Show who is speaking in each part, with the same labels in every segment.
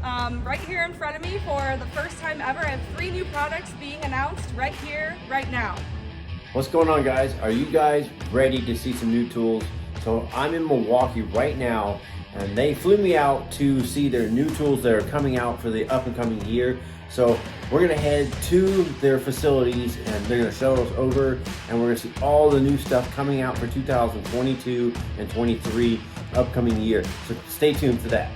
Speaker 1: Right here in front of me for the first time ever, I have 3 new products being announced right here, right now.
Speaker 2: What's going on, guys? Are you guys ready to see some new tools? So I'm in Milwaukee right now, and they flew me out to see their new tools that are coming out for the up and coming year. So we're gonna head to their facilities and they're gonna show us over, and we're gonna see all the new stuff coming out for 2022 and 23 upcoming year. So stay tuned for that.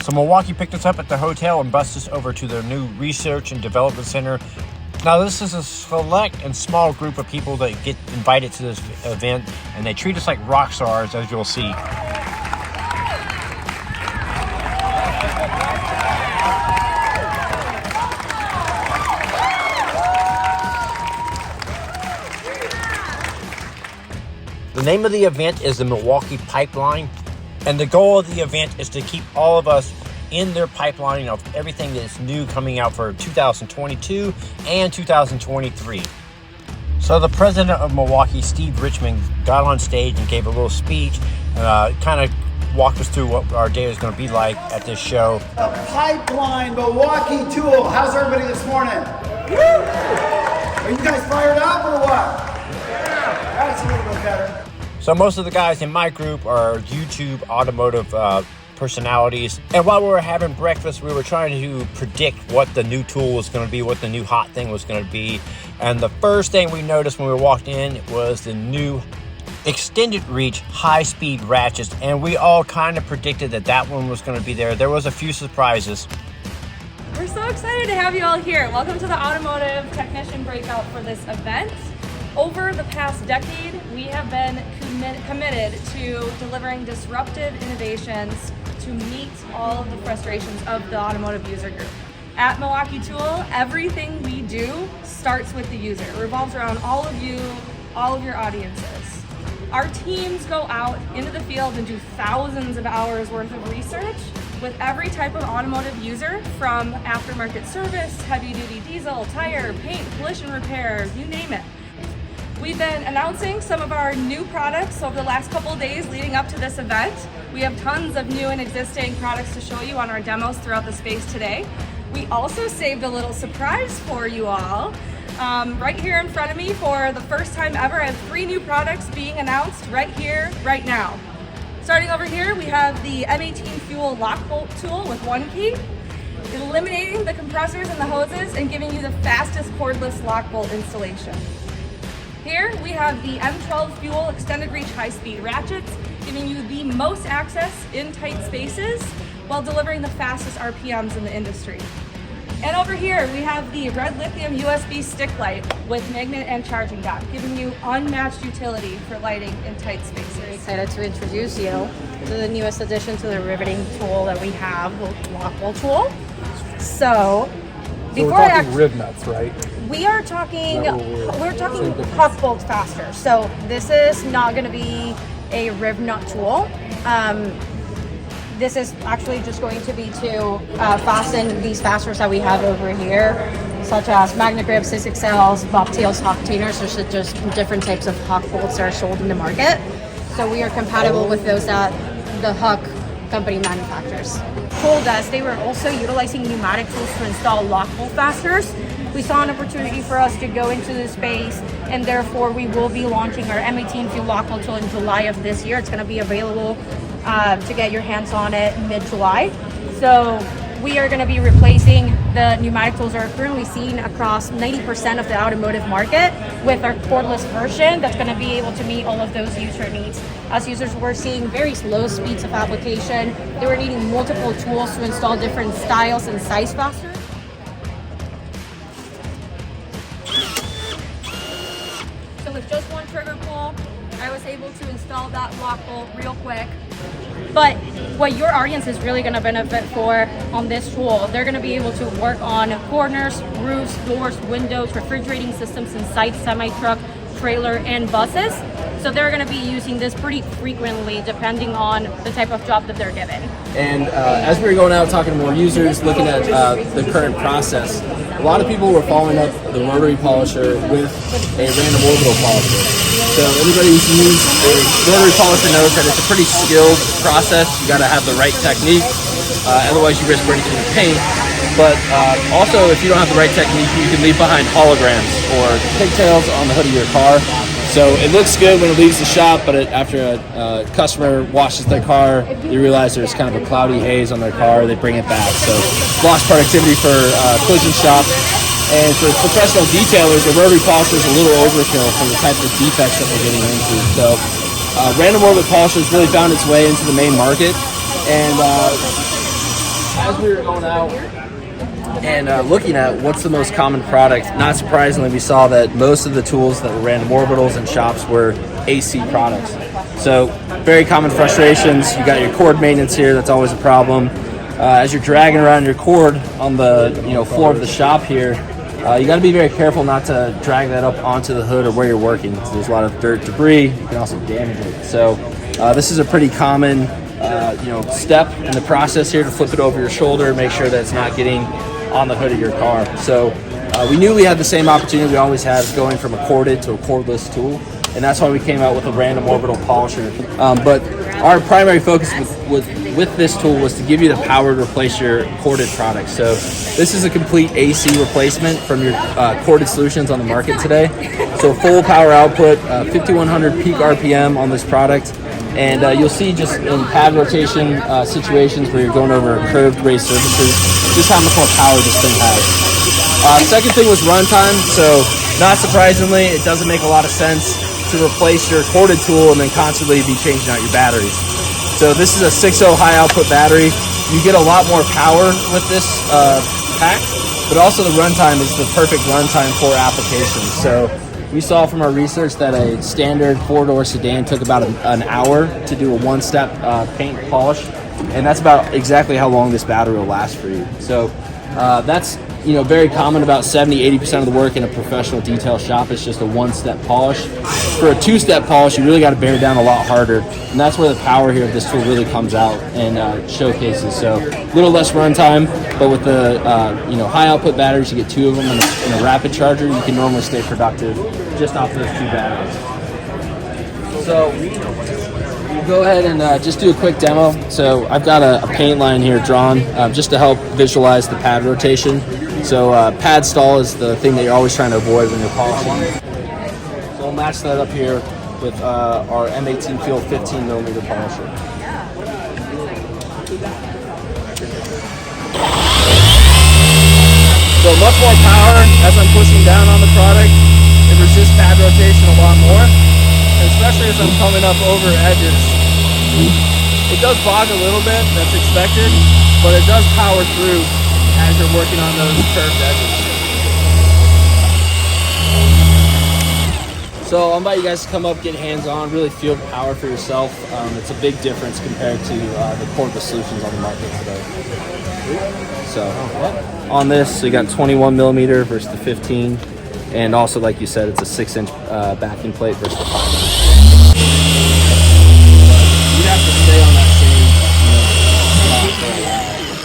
Speaker 3: So Milwaukee picked us up at the hotel and bussed us over to their new research and development center. Now this is a select and small group of people that get invited to this event, and they treat us like rock stars, as you'll see. The name of the event is the Milwaukee Pipeline, and the goal of the event is to keep all of us in their pipeline of everything that's new coming out for 2022 and 2023. So the president of Milwaukee, Steve Richmond, got on stage and gave a little speech, kind of walked us through what our day is going to be like at this show.
Speaker 4: The Pipeline Milwaukee tool. How's everybody this morning? Woo! Are you guys fired up or what? Yeah, that's a little bit better.
Speaker 3: So most of the guys in my group are YouTube automotive personalities. And while we were having breakfast, we were trying to predict what the new tool was going to be, what the new hot thing was going to be. And the first thing we noticed when we walked in was the new extended reach high-speed ratchets. And we all kind of predicted that that one was going to be there. There was a few surprises.
Speaker 1: We're so excited to have you all here. Welcome to the Automotive Technician Breakout for this event. Over the past decade, we have been committed to delivering disruptive innovations to meet all of the frustrations of the automotive user group. At Milwaukee Tool, everything we do starts with the user. It revolves around all of you, all of your audiences. Our teams go out into the field and do thousands of hours worth of research with every type of automotive user, from aftermarket service, heavy-duty diesel, tire, paint, collision repair, you name it. We've been announcing some of our new products over the last couple of days leading up to this event. We have tons of new and existing products to show you on our demos throughout the space today. We also saved a little surprise for you all. Right here in front of me for the first time ever, I have 3 new products being announced right here, right now. Starting over here, we have the M18 Fuel Lock Bolt tool with 1 key, eliminating the compressors and the hoses and giving you the fastest cordless lock bolt installation. Here we have the M12 Fuel Extended Reach High-Speed Ratchets, giving you the most access in tight spaces while delivering the fastest RPMs in the industry. And over here we have the Red Lithium USB stick light with magnet and charging dock, giving you unmatched utility for lighting in tight spaces.
Speaker 5: Very excited to introduce you to the newest addition to the riveting tool that we have, the lock bolt tool. So
Speaker 6: we're talking rib nuts, right?
Speaker 5: We're talking huck bolt faster. So this is not going to be a rib nut tool. This is actually just going to be to fasten these fasteners that we have over here, such as magnet grips, 6XLs, bobtails, hawk tuners. There's just different types of huck bolts that are sold in the market. So we are compatible with those that the Huck company manufactures. Told us they were also utilizing pneumatic tools to install lock bolt fasteners. We saw an opportunity for us to go into this space, and therefore we will be launching our M18 Fuel Lock Bolt tool in July of this year. It's going to be available to get your hands on it mid-July. So we are going to be replacing the pneumatic tools that are currently seen across 90% of the automotive market with our cordless version that's going to be able to meet all of those user needs. As users were seeing very slow speeds of application, they were needing multiple tools to install different styles and size fasteners. So with just one trigger pull, I was able to install that lock bolt real quick. But what your audience is really going to benefit for on this tool, they're going to be able to work on corners, roofs, doors, windows, refrigerating systems inside semi-truck, trailer, and buses. So they're going to be using this pretty frequently depending on the type of job that they're given.
Speaker 7: And as we were going out talking to more users, looking at the current process, a lot of people were following up the rotary polisher with a random orbital polisher. So anybody who's used a rotary polisher knows that it's a pretty skilled process. You got to have the right technique, otherwise you risk breaking your paint. But also, if you don't have the right technique, you can leave behind holograms or pigtails on the hood of your car. So it looks good when it leaves the shop, but after a customer washes their car, they realize there's kind of a cloudy haze on their car, they bring it back. So lost productivity for collision shop. And for professional detailers, the rotary polisher is a little overkill for the type of defects that we're getting into. So random orbit polisher has really found its way into the main market. And as we were going out and looking at what's the most common product, not surprisingly, we saw that most of the tools that were random orbitals in shops were AC products. So very common frustrations. You got your cord maintenance here, that's always a problem. As you're dragging around your cord on the floor of the shop here, you got to be very careful not to drag that up onto the hood or where you're working. So there's a lot of dirt, debris. You can also damage it. So this is a pretty common step in the process here, to flip it over your shoulder, make sure that it's not getting on the hood of your car. So we knew we had the same opportunity we always have, going from a corded to a cordless tool, and that's why we came out with a random orbital polisher. But our primary focus with this tool was to give you the power to replace your corded products. So this is a complete AC replacement from your corded solutions on the market today. So full power output, 5100 peak RPM on this product. And you'll see just in pad rotation situations where you're going over curved raised surfaces, just how much more power this thing has. Second thing was runtime. So not surprisingly, it doesn't make a lot of sense to replace your corded tool and then constantly be changing out your batteries. So this is a 6.0 high output battery. You get a lot more power with this pack, but also the runtime is the perfect runtime for applications. So we saw from our research that a standard 4-door sedan took about an hour to do a one-step paint polish, and that's about exactly how long this battery will last for you. So that's very common. About 70-80% of the work in a professional detail shop is just a one-step polish. For a two-step polish, you really got to bear down a lot harder, and that's where the power here of this tool really comes out and showcases. So a little less runtime, but with the high output batteries, you get two of them in a rapid charger. You can normally stay productive just off those two batteries. So we'll go ahead and just do a quick demo. So I've got a paint line here drawn just to help visualize the pad rotation. So pad stall is the thing that you're always trying to avoid when you're polishing. So we'll match that up here with our M18 Fuel 15mm polisher. So much more power as I'm pushing down on the product. It resists pad rotation a lot more, and especially as I'm coming up over edges. It does bog a little bit, that's expected, but it does power through as you're working on those curved edges. So I'm about you guys to come up, get hands-on, really feel the power for yourself. It's a big difference compared to the cordless solutions on the market today. So on this, we got 21mm versus the 15, and also, like you said, it's a 6-inch backing plate versus the 5-inch. You'd have to stay on that same.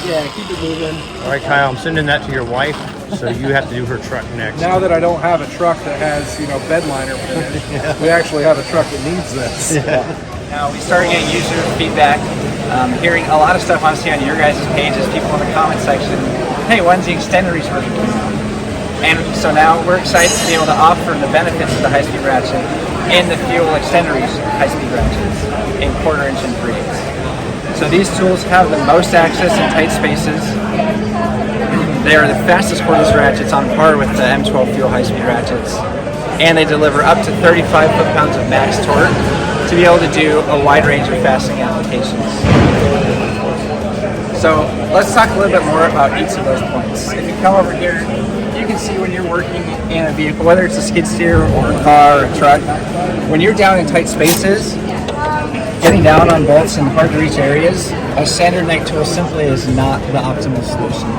Speaker 7: Yeah, keep it moving.
Speaker 3: All right, Kyle, I'm sending that to your wife, so you have to do her truck next.
Speaker 6: Now that I don't have a truck that has, bed liner in it, we actually have a truck that needs this.
Speaker 3: Yeah.
Speaker 8: Now we started getting user feedback, hearing a lot of stuff honestly on your guys' pages, people in the comment section, hey, when's the extender version coming out? And so now we're excited to be able to offer the benefits of the high-speed ratchet and the fuel extenderies high-speed ratchets in 1/4 inch and 3/8. So these tools have the most access in tight spaces. They are the fastest cordless ratchets on par with the M12 fuel high-speed ratchets, and they deliver up to 35 foot-pounds of max torque to be able to do a wide range of fastening applications. So let's talk a little bit more about each of those points. If you come over here, you can see when you're working in a vehicle, whether it's a skid steer or a car or a truck, when you're down in tight spaces, getting down on bolts in hard to reach areas, a standard neck tool simply is not the optimal solution.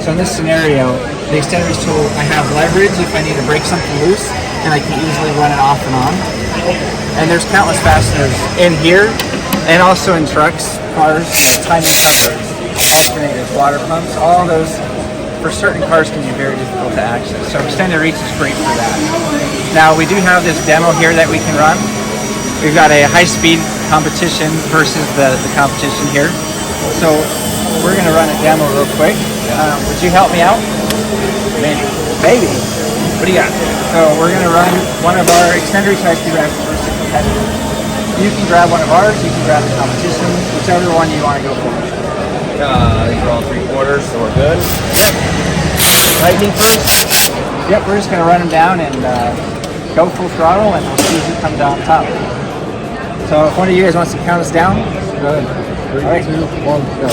Speaker 8: So in this scenario, the extenders tool, I have leverage if I need to break something loose, and I can easily run it off and on. And there's countless fasteners in here and also in trucks, cars, timing couplers, alternators, water pumps, all those for certain cars can be very difficult to access. So extended reach is great for that. Now we do have this demo here that we can run. We've got a high-speed competition versus the competition here. So we're going to run a demo real quick. Would you help me out? Maybe. Maybe. What do you got? So we're going to run one of our extended reach high-speed racks versus a competitor. You can grab one of ours, you can grab the competition, whichever one you want to go for.
Speaker 3: These are all 3/4, so we're good.
Speaker 8: Yep.
Speaker 3: Lightning first.
Speaker 8: Yep, we're just going to run them down and go full throttle, and we'll see who comes out on top. So if one of you guys wants to count us down, go ahead.
Speaker 6: 3,
Speaker 8: All right.
Speaker 6: 2, 1, go.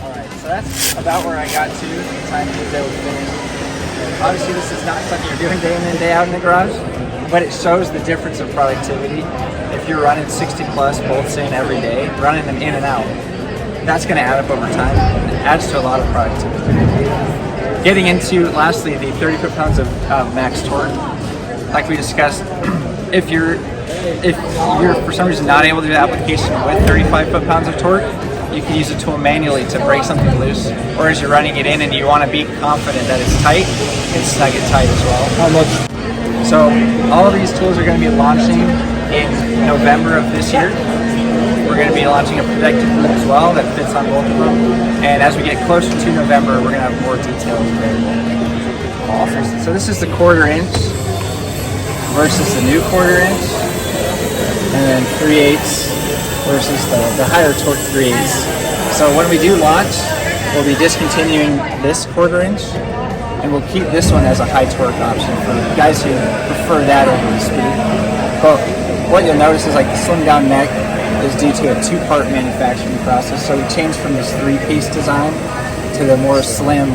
Speaker 8: Alright, so that's about where I got to the time that I was finished. Obviously this is not something you're doing day in and day out in the garage, but it shows the difference of productivity. If you're running 60 plus bolts in every day, running them in and out, that's going to add up over time. It adds to a lot of productivity. Getting into, lastly, the 30 foot-pounds of max torque. Like we discussed, if you're for some reason not able to do the application with 35 foot-pounds of torque, you can use the tool manually to break something loose, or as you're running it in and you want to be confident that it's tight, and snug it tight as well.
Speaker 6: How much?
Speaker 8: So all of these tools are going to be launching in November of this year. We're going to be launching a protective loop as well that fits on both of them. And as we get closer to November, we're going to have more details available. Awesome. So this is the 1/4 inch versus the new 1/4 inch, and then 3/8 versus the higher torque 3/8. So when we do launch, we'll be discontinuing this 1/4 inch, and we'll keep this one as a high torque option for guys who prefer that over the speed. But what you'll notice is like the slim down neck is due to a 2-part manufacturing process. So we changed from this 3-piece design to the more slim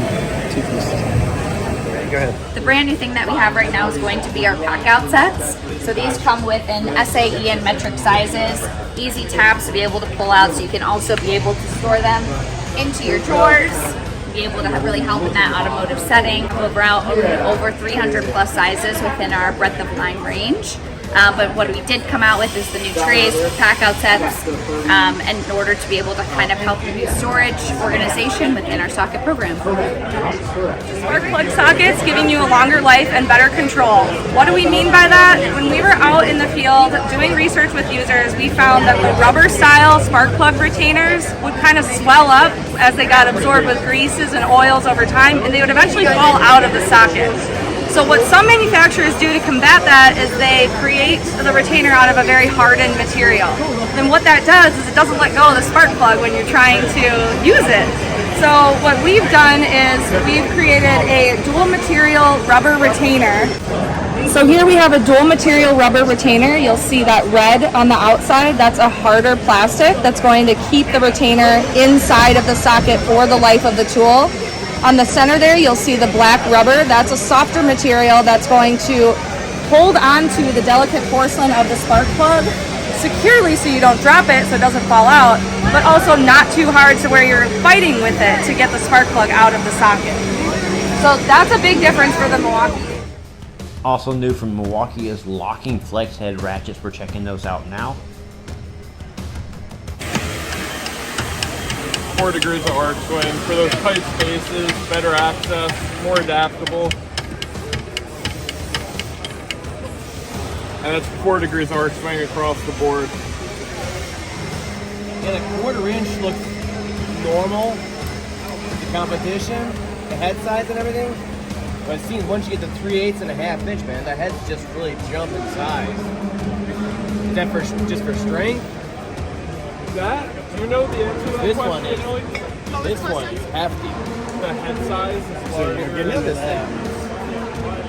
Speaker 8: 2-piece design.
Speaker 6: Go ahead.
Speaker 9: The brand new thing that we have right now is going to be our pack-out sets. So these come with an SAE and metric sizes, easy tabs to be able to pull out, so you can also be able to store them into your drawers, be able to really help in that automotive setting. Over 300 plus sizes within our breadth of line range. But what we did come out with is the new trays for pack-out sets, in order to be able to kind of help you storage organization within our socket program.
Speaker 1: Spark plug sockets giving you a longer life and better control. What do we mean by that? When we were out in the field doing research with users, we found that the rubber style spark plug retainers would kind of swell up as they got absorbed with greases and oils over time, and they would eventually fall out of the socket. So what some manufacturers do to combat that is they create the retainer out of a very hardened material. And what that does is it doesn't let go of the spark plug when you're trying to use it. So what we've done is we've created a dual material rubber retainer. So here we have a dual material rubber retainer. You'll see that red on the outside. That's a harder plastic that's going to keep the retainer inside of the socket for the life of the tool. On the center there, you'll see the black rubber. That's a softer material that's going to hold onto the delicate porcelain of the spark plug securely so you don't drop it so it doesn't fall out, but also not too hard to where you're fighting with it to get the spark plug out of the socket. So that's a big difference for the Milwaukee.
Speaker 3: Also new from Milwaukee is locking flex head ratchets. We're checking those out now.
Speaker 10: 4 degrees of arc swing for those tight spaces, better access, more adaptable. And it's 4 degrees of arc swing across the board.
Speaker 11: Yeah, the 1/4 inch looks normal. The competition, the head size and everything. But it seems once you get to 3/8 and a half inch, man, the heads just really jump in size. Is that just for strength?
Speaker 10: That? Do you know the answer to that
Speaker 11: This
Speaker 10: question?
Speaker 11: one is. This one is hefty.
Speaker 10: The head size is
Speaker 11: So you're
Speaker 10: larger.
Speaker 11: getting this thing.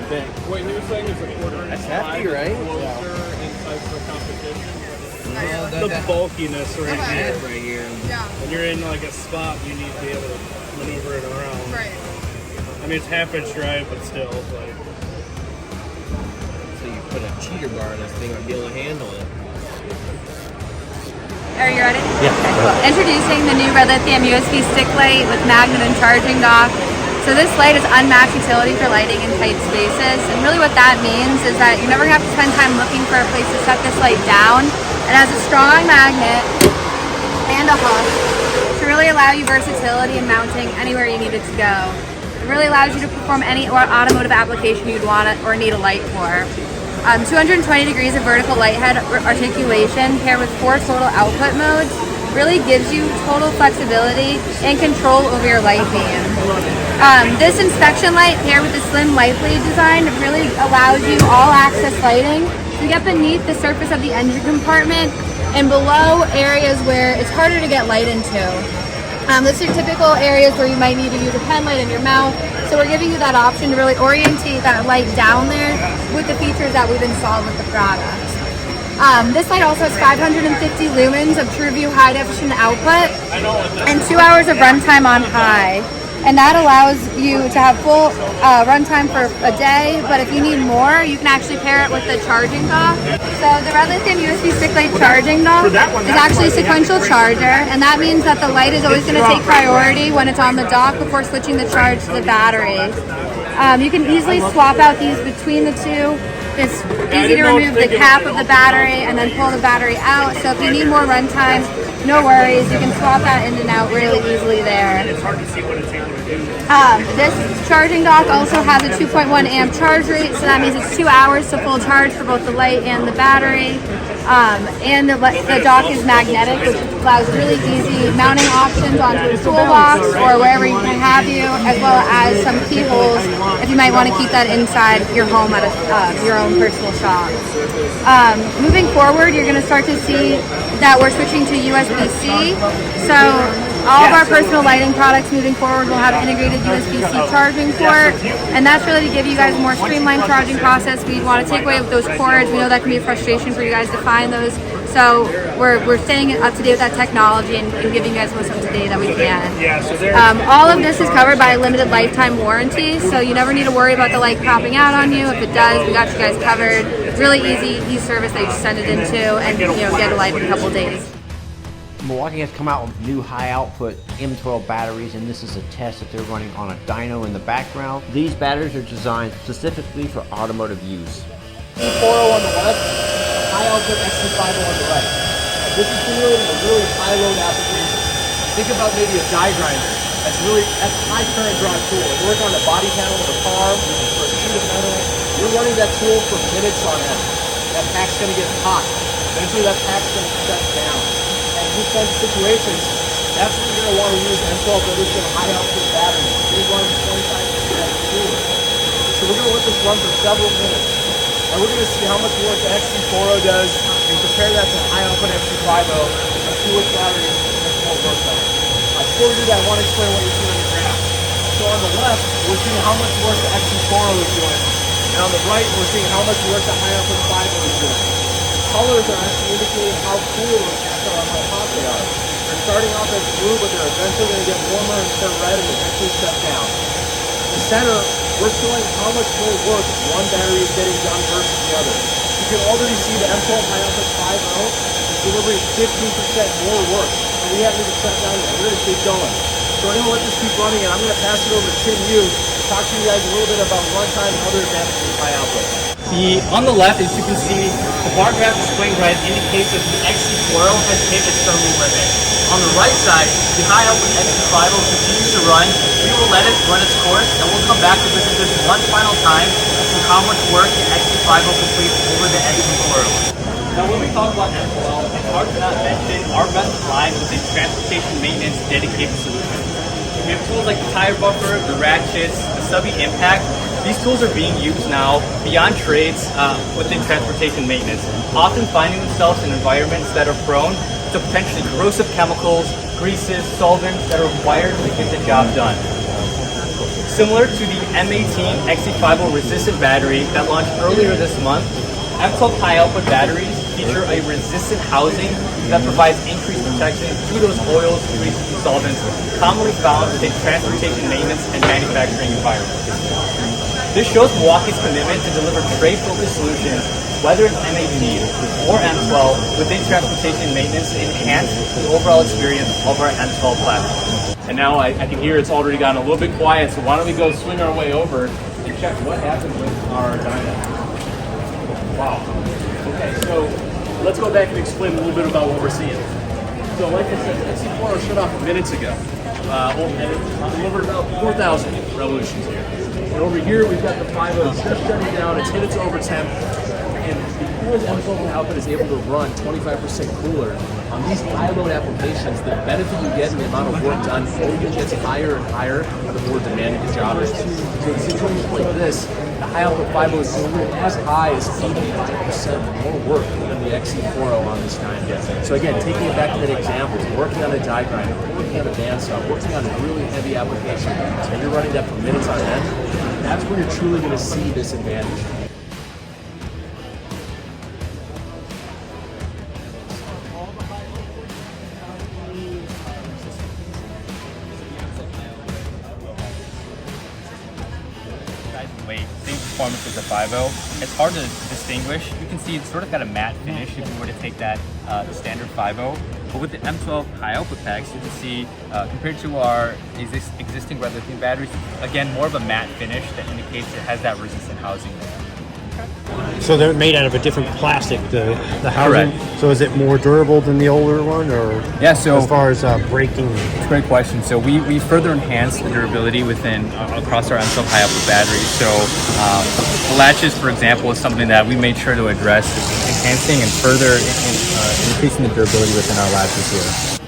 Speaker 11: Big.
Speaker 10: What he was saying is a 1/4 inch
Speaker 11: That's hefty,
Speaker 10: wide,
Speaker 11: right?
Speaker 10: closer in size for competition.
Speaker 11: The bulkiness right here. Right here.
Speaker 12: Yeah.
Speaker 10: When you're in like a spot, you need to be able to maneuver it around.
Speaker 12: Right.
Speaker 10: I mean, it's half-inch drive, but still, like.
Speaker 11: So you put a cheater bar on this thing and be able to handle it.
Speaker 12: Are you ready?
Speaker 3: Yeah.
Speaker 12: Okay, cool. Introducing the new red lithium USB stick light with magnet and charging dock. So this light is unmatched utility for lighting in tight spaces. And really what that means is that you're never gonna have to spend time looking for a place to set this light down. It has a strong magnet and a hook to really allow you versatility in mounting anywhere you need it to go. It really allows you to perform any automotive application you'd want it or need a light for. 220 degrees of vertical light head articulation paired with 4 total output modes really gives you total flexibility and control over your light beam. This inspection light paired with the slim light blade design really allows you all access lighting to get beneath the surface of the engine compartment and below areas where it's harder to get light into. These are typical areas where you might need to use a pen light in your mouth. So we're giving you that option to really orientate that light down there with the features that we've installed with the product. This light also has 550 lumens of TrueView high definition output and 2 hours of runtime on high. And that allows you to have full runtime for a day, but if you need more, you can actually pair it with the charging dock. So the red lithium USB stick light charging dock is actually a sequential charger, and that means that the light is always going to take priority when it's on the dock before switching the charge to the battery. You can easily swap out these between the two. It's easy to remove the cap of the battery and then pull the battery out. So if you need more runtime, no worries. You can swap that in and out really easily there. This charging dock also has a 2.1 amp charge rate, so that means it's 2 hours to full charge for both the light and the battery. And the dock is magnetic, which allows really easy mounting options onto a toolbox or wherever you can have you, as well as some keyholes if you might want to keep that inside your home at your own personal shop. Moving forward, you're going to start to see that we're switching to USB-C. So all of our personal lighting products moving forward will have integrated USB-C charging port, and that's really to give you guys a more streamlined charging process. We want to take away those cords. We know that can be a frustration for you guys to find those. So we're staying up to date with that technology and giving you guys the most up to date that we can. All of this is covered by a limited lifetime warranty, so you never need to worry about the light popping out on you. If it does, we got you guys covered. It's really easy service that you just send it into and get a light in a couple days.
Speaker 3: Milwaukee has come out with new high output M12 batteries, and this is a test that they're running on a dyno in the background. These batteries are designed specifically for automotive use.
Speaker 11: E4O on the left, high output XT5 on the right. This is simulating a really high load application. Think about maybe a die grinder. That's high current draw tool. You work on the body panel of a car, for a sheet of metal. You're running that tool for minutes on end. That pack's gonna get hot. Eventually that pack's gonna shut down. And in these kinds of situations, that's when you're gonna want to use M12 lithium high output batteries. They run 25% cooler. So we're gonna let this run for several minutes. And we're going to see how much work the XT4O does and compare that to the high output XT5O and see which battery is more work on. Before we do that, I want to explain what you're seeing on the graph. So on the left, we're seeing how much work the XT4O is doing. And on the right, we're seeing how much work the high output 5O is doing. Colors are actually indicating how cool or how hot they are. They're starting off as blue, but they're eventually going to get warmer and turn red and eventually shut down. In the center, we're showing how much more work one battery is getting done versus the other. You can already see the M12 high output 5O is delivering 15% more work. And we haven't even shut down yet. We're going to keep going. So we're going to let this keep running, and I'm going to pass it over to Tim Yu to talk to you guys a little bit about runtime and other advantages of high output.
Speaker 13: On the left, as you can see, the bar graph displaying red indicates that the XT4O has hit its thermal limit. On the right side, the high output XT5O continues to run. We will let it run its course, and we'll come back to visit this one final time to see how much work the XT5O completes over the XT4O. Now when we talk about M12, it's hard to not mention our best line within transportation maintenance dedicated solutions. We have tools like the tire buffer, the ratchets, the subby impact. These tools are being used now beyond trades within transportation maintenance, often finding themselves in environments that are prone to potentially corrosive chemicals, greases, solvents that are required to get the job done. Similar to the M18 XT5O resistant battery that launched earlier this month, M12 high output batteries feature a resistant housing that provides increased protection to those oils, greases, and solvents commonly found within transportation maintenance and manufacturing environments. This shows Milwaukee's commitment to deliver trade-focused solutions whether it's MAP or M12, within transportation and maintenance, enhance the overall experience of our M12 platform. And now I can hear it's already gotten a little bit quiet, so why don't we go swing our way over and check what happened with our Dyno. Wow. Okay, so let's go back and explain a little bit about what we're seeing. So like I said, the XC4 shut off minutes ago. Over about 4,000 revolutions here. And over here we've got the 5.0 just shutting down. It's hit its overtemp. And because M12 output is able to run 25% cooler on these high load applications, the benefit you get in the amount of work done only gets higher and higher the more demanding the job is. So in situations like this, the high output 5.0 is as high as 80% more work than the XC40 on this time. So again, taking it back to that example, working on a die grinder, working on a bandsaw, working on a really heavy application, and you're running that for minutes on end, that's where you're truly going to see this advantage.
Speaker 14: Weight, same performance as the 5.0. It's hard to distinguish. You can see it's sort of got a matte finish if you were to take that standard 5.0. But with the M12 high output packs, you can see compared to our existing red lithium batteries, again, more of a matte finish that indicates it has that resistant housing there.
Speaker 3: So they're made out of a different plastic, the housing.
Speaker 14: Correct.
Speaker 3: So is it more durable than the older one, or
Speaker 14: yeah? So
Speaker 3: as far as braking,
Speaker 14: it's a great question. So we further enhanced the durability within across our M12 high output batteries. So the latches, for example, is something that we made sure to address, enhancing and further increasing the durability within our latches here.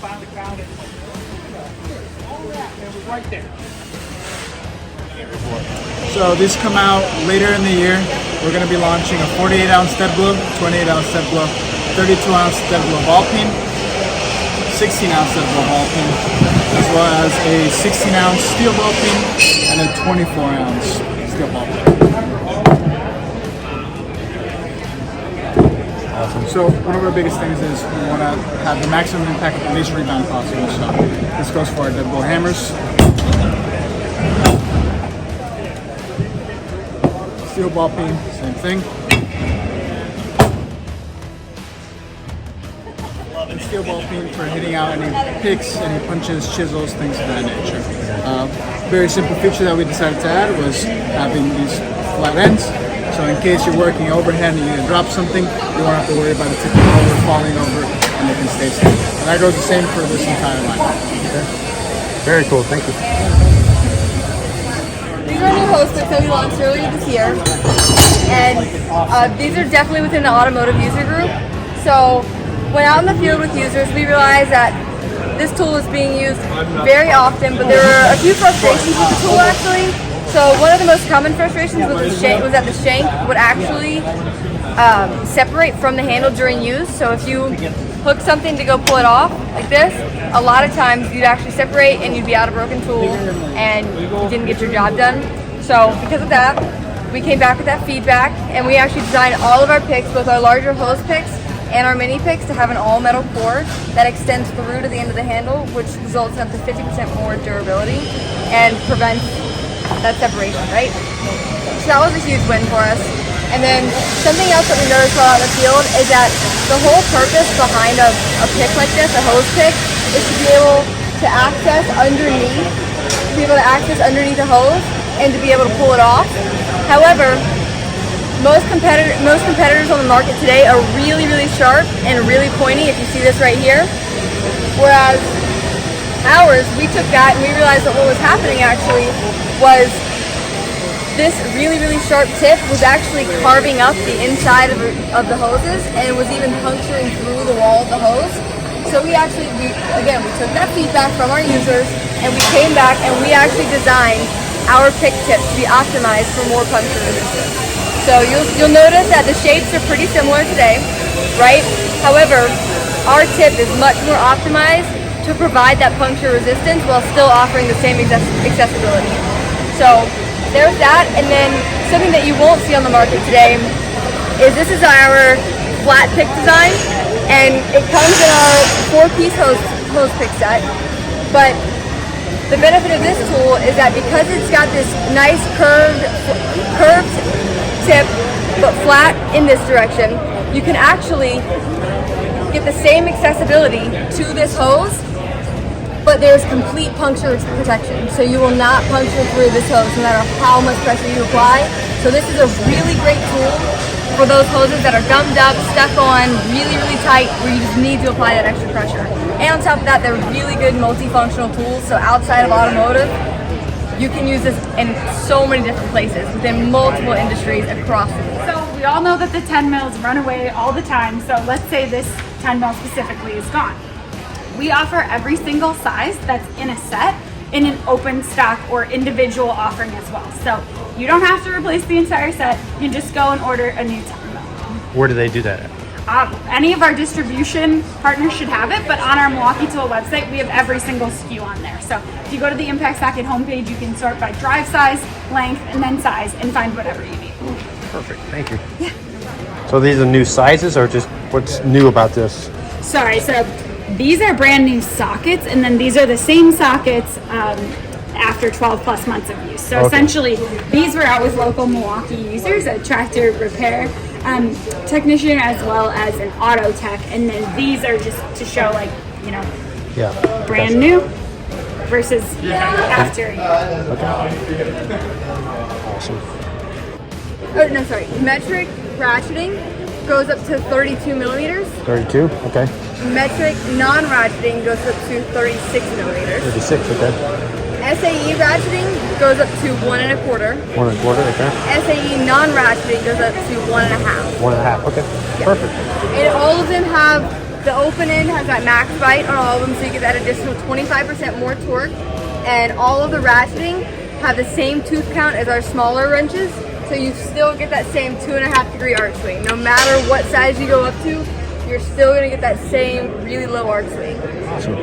Speaker 15: Finally found it. All that, it was right there.
Speaker 16: So these come out later in the year. We're going to be launching a 48-ounce dead blow, 28-ounce dead blow, 32-ounce dead blow ball peen, 16-ounce dead blow ball peen, as well as a 16-ounce steel ball peen and a 24-ounce steel ball peen. Awesome. So one of our biggest things is we want to have the maximum impact of laser rebound possible. So this goes for our dead blow hammers. Steel ball peen, same thing. And steel ball peen for hitting out any picks, any punches, chisels, things of that nature. Very simple feature that we decided to add was having these flat ends. So in case you're working overhead and you need to drop something, you won't have to worry about it tipping over, falling over, and it can stay stable. And that goes the same for this entire line. Okay.
Speaker 3: Very cool, thank you.
Speaker 12: These are new hose picks that we launched earlier this year, and these are definitely within the automotive user group. So when out in the field with users, we realized that this tool is being used very often, but there were a few frustrations with the tool actually. So one of the most common frustrations was that the shank would actually separate from the handle during use. So if you hook something to go pull it off like this, a lot of times you'd actually separate and you'd be out of broken tool and you didn't get your job done. So because of that, we came back with that feedback and we actually designed all of our picks, both our larger hose picks and our mini picks, to have an all metal core that extends through to the end of the handle, which results in up to 50% more durability and prevents that separation, right? So that was a huge win for us. And then something else that we noticed while out in the field is that the whole purpose behind a pick like this, a hose pick, is to be able to access underneath, a hose and to be able to pull it off. However, most competitors on the market today are really, really sharp and really pointy, if you see this right here. Whereas ours, we took that and we realized that what was happening actually was this really, really sharp tip was actually carving up the inside of the hoses, and it was even puncturing through the wall of the hose. So we took that feedback from our users and we came back and we actually designed our pick tips to be optimized for more puncture resistance. So you'll notice that the shapes are pretty similar today, right? However, our tip is much more optimized to provide that puncture resistance while still offering the same accessibility. So there's that, and then something that you won't see on the market today is this is our flat pick design, and it comes in our 4-piece hose pick set. But the benefit of this tool is that because it's got this nice curved tip but flat in this direction, you can actually get the same accessibility to this hose, but there's complete puncture protection. So you will not puncture through this hose no matter how much pressure you apply. So this is a really great tool for those hoses that are gummed up, stuck on, really, really tight, where you just need to apply that extra pressure. And on top of that, they're really good multifunctional tools. So outside of automotive, you can use this in so many different places within multiple industries across the board.
Speaker 17: So we all know that the 10 mils run away all the time. So let's say this 10 mil specifically is gone. We offer every single size that's in a set in an open stock or individual offering as well. So you don't have to replace the entire set. You can just go and order a new 10 mil.
Speaker 3: Where do they do that at?
Speaker 17: Any of our distribution partners should have it, but on our Milwaukee Tool website, we have every single SKU on there. So if you go to the Impact Socket homepage, you can sort by drive size, length, and then size, and find whatever you need.
Speaker 3: Perfect, thank you. Yeah. So these are new sizes, or just what's new about this?
Speaker 17: Sorry, so these are brand new sockets, and then these are the same sockets after 12 plus months of use. So essentially, these were out with local Milwaukee users, a tractor repair technician as well as an auto tech, and then these are just to show, like, you know, brand new versus after.
Speaker 3: Awesome.
Speaker 12: Oh, no, sorry. Metric ratcheting goes up to 32 millimeters.
Speaker 3: 32, okay.
Speaker 12: Metric non-ratcheting goes up to 36 millimeters.
Speaker 3: 36, okay.
Speaker 12: SAE ratcheting goes up to 1 1/4.
Speaker 3: 1 1/4, okay.
Speaker 12: SAE non-ratcheting goes up to 1 1/2.
Speaker 3: 1 1/2, okay.
Speaker 12: Yeah.
Speaker 3: Perfect.
Speaker 12: And all of them have, the open end has that max bite on all of them, so you get that additional 25% more torque. And all of the ratcheting have the same tooth count as our smaller wrenches, so you still get that same 2.5 degree arc swing. No matter what size you go up to, you're still gonna get that same really low arc swing.
Speaker 3: Awesome.